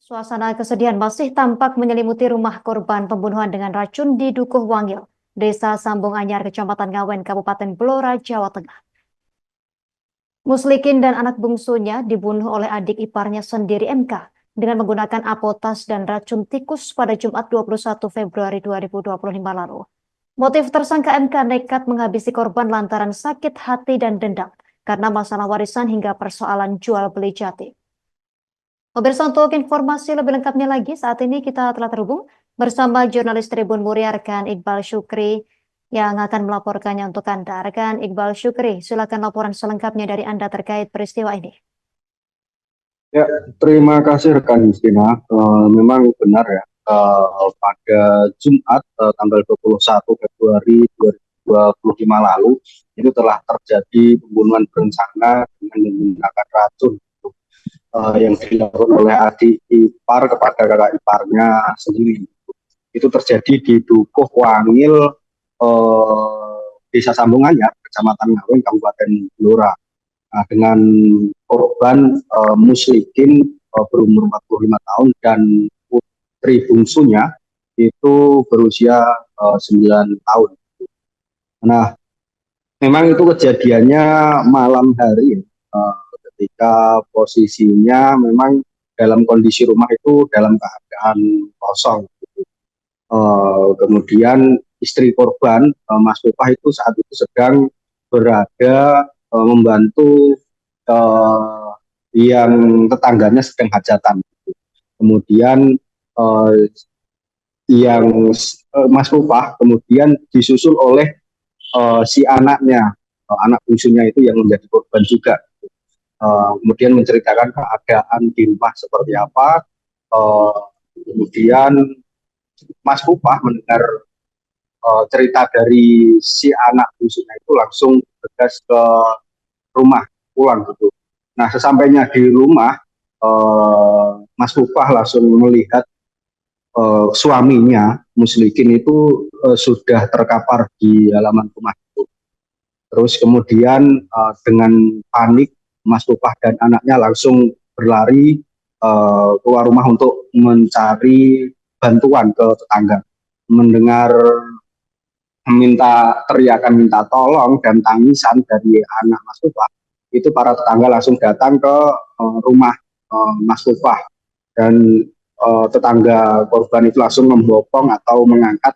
Suasana kesedihan masih tampak menyelimuti rumah korban pembunuhan dengan racun di Dukuh Wangil, Desa Sambung Anyar, Kecamatan Ngawen, Kabupaten Blora, Jawa Tengah. Muslikin dan anak bungsunya dibunuh oleh adik iparnya sendiri MK dengan menggunakan apotas dan racun tikus pada Jumat 21 Februari 2025 lalu. Motif tersangka MK nekat menghabisi korban lantaran sakit hati dan dendam karena masalah warisan hingga persoalan jual beli jati. Pemirsa, untuk informasi lebih lengkapnya lagi, saat ini kita telah terhubung bersama jurnalis Tribun Muria, rekan Iqbal Syukri, yang akan melaporkannya untuk Anda. Rekan Iqbal Syukri, silakan laporan selengkapnya dari Anda terkait peristiwa ini. Ya, terima kasih rekan Justina. Memang benar ya, pada Jumat tanggal 21 Februari 2025 lalu, itu telah terjadi pembunuhan berencana dengan menggunakan racun yang dilakukan oleh adik ipar kepada kakak iparnya sendiri. Itu terjadi di Dukuh Wangil, Desa Sambungannya, Kecamatan Ngawen, Kabupaten Blora. Nah, dengan korban Muslikin berumur 45 tahun dan putri bungsunya itu berusia 9 tahun. Nah, memang itu kejadiannya malam hari, ketika posisinya memang dalam kondisi rumah itu dalam keadaan kosong. Kemudian istri korban, Mas Pupah, itu saat itu sedang berada membantu yang tetangganya sedang hajatan. Kemudian Mas Pupah kemudian disusul oleh si anaknya, anak bungsunya itu yang menjadi korban juga. Kemudian menceritakan keadaan di rumah seperti apa. Kemudian Mas Pupah mendengar cerita dari si anak bungsunya itu langsung bergegas ke rumah pulang gitu. Nah, sesampainya di rumah, Mas Pupah langsung melihat suaminya Muslikin itu sudah terkapar di halaman rumah itu. Terus kemudian dengan panik Mas Pupah dan anaknya langsung berlari keluar rumah untuk mencari bantuan ke tetangga. Mendengar teriakan minta tolong dan tangisan dari anak Mas Pupah, itu para tetangga langsung datang ke rumah Mas Pupah, dan tetangga korban itu langsung membopong atau mengangkat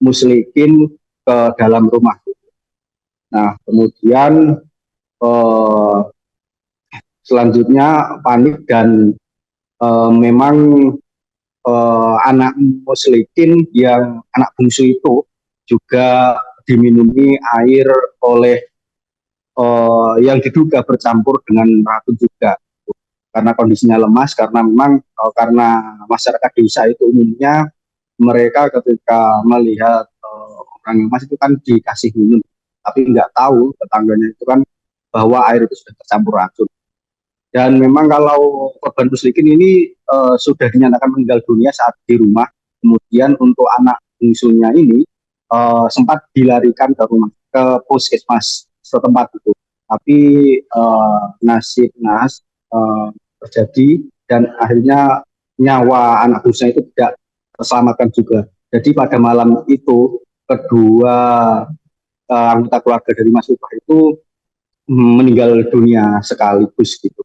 Muslikin ke dalam rumah. Nah, kemudian selanjutnya panik dan memang anak Muslikin yang anak bungsu itu juga diminumi air oleh yang diduga bercampur dengan racun juga, karena kondisinya lemas, karena memang karena masyarakat desa itu umumnya mereka ketika melihat orang lemas itu kan dikasih minum, tapi nggak tahu tetangganya itu kan bahwa air itu sudah tercampur racun. Dan memang kalau korban Muslikin ini sudah dinyatakan meninggal dunia saat di rumah. Kemudian untuk anak bungsunya ini sempat dilarikan ke puskesmas setempat itu. Tapi nasib naas terjadi dan akhirnya nyawa anak bungsunya itu tidak terselamatkan juga. Jadi pada malam itu kedua anggota keluarga dari Mas Upah itu meninggal dunia sekaligus gitu.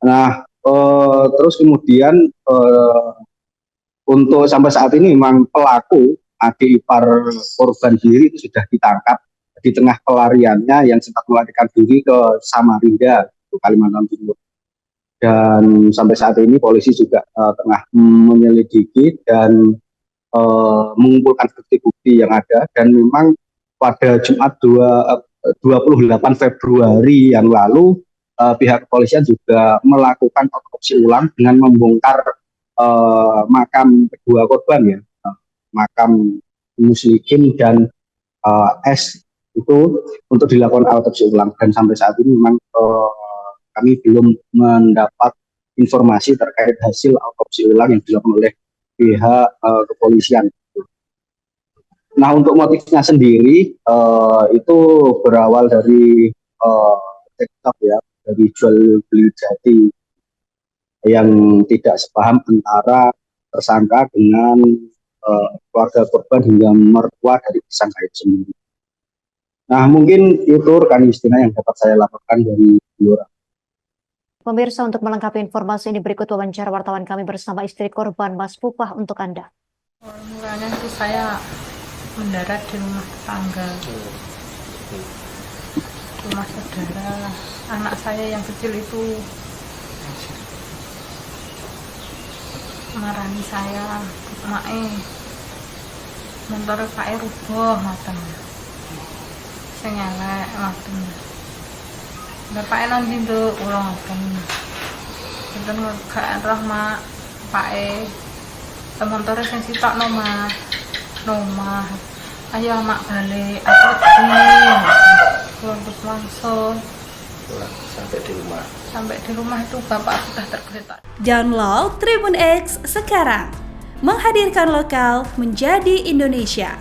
Nah, terus kemudian untuk sampai saat ini memang pelaku adik ipar korban diri itu sudah ditangkap di tengah pelariannya yang sempat melarikan diri ke Samarinda, Kalimantan Timur. Dan sampai saat ini polisi juga tengah menyelidiki dan mengumpulkan bukti-bukti yang ada. Dan memang pada Jumat 28 Februari yang lalu, pihak kepolisian juga melakukan otopsi ulang dengan membongkar makam kedua korban ya, makam Muslikin dan S itu untuk dilakukan otopsi ulang. Dan sampai saat ini memang kami belum mendapat informasi terkait hasil otopsi ulang yang dilakukan oleh pihak kepolisian. Nah, untuk motifnya sendiri itu berawal dari TikTok ya, dari jual beli jati. yang tidak sepaham antara tersangka dengan keluarga korban hingga mertua dari tersangka itu sendiri. Nah, mungkin itu rekan Justina yang dapat saya laporkan dari Blora. Pemirsa, untuk melengkapi informasi ini berikut wawancara wartawan kami bersama istri korban, Mas Pupah, untuk Anda. Mulanya itu saya mendarat di rumah tetangga, rumah saudara. Anak saya yang kecil itu marani saya, mae, motor Pak rubuh matanya, saya ngelek matanya. Bapak nanti tuh ulang matanya, kita nggak roh mak, Pak motornya yang sitok nomah, ayo mak balik, aku pulang langsung. Sampai di rumah itu bapak sudah tergeletak. Download Tribun X sekarang, menghadirkan lokal menjadi Indonesia.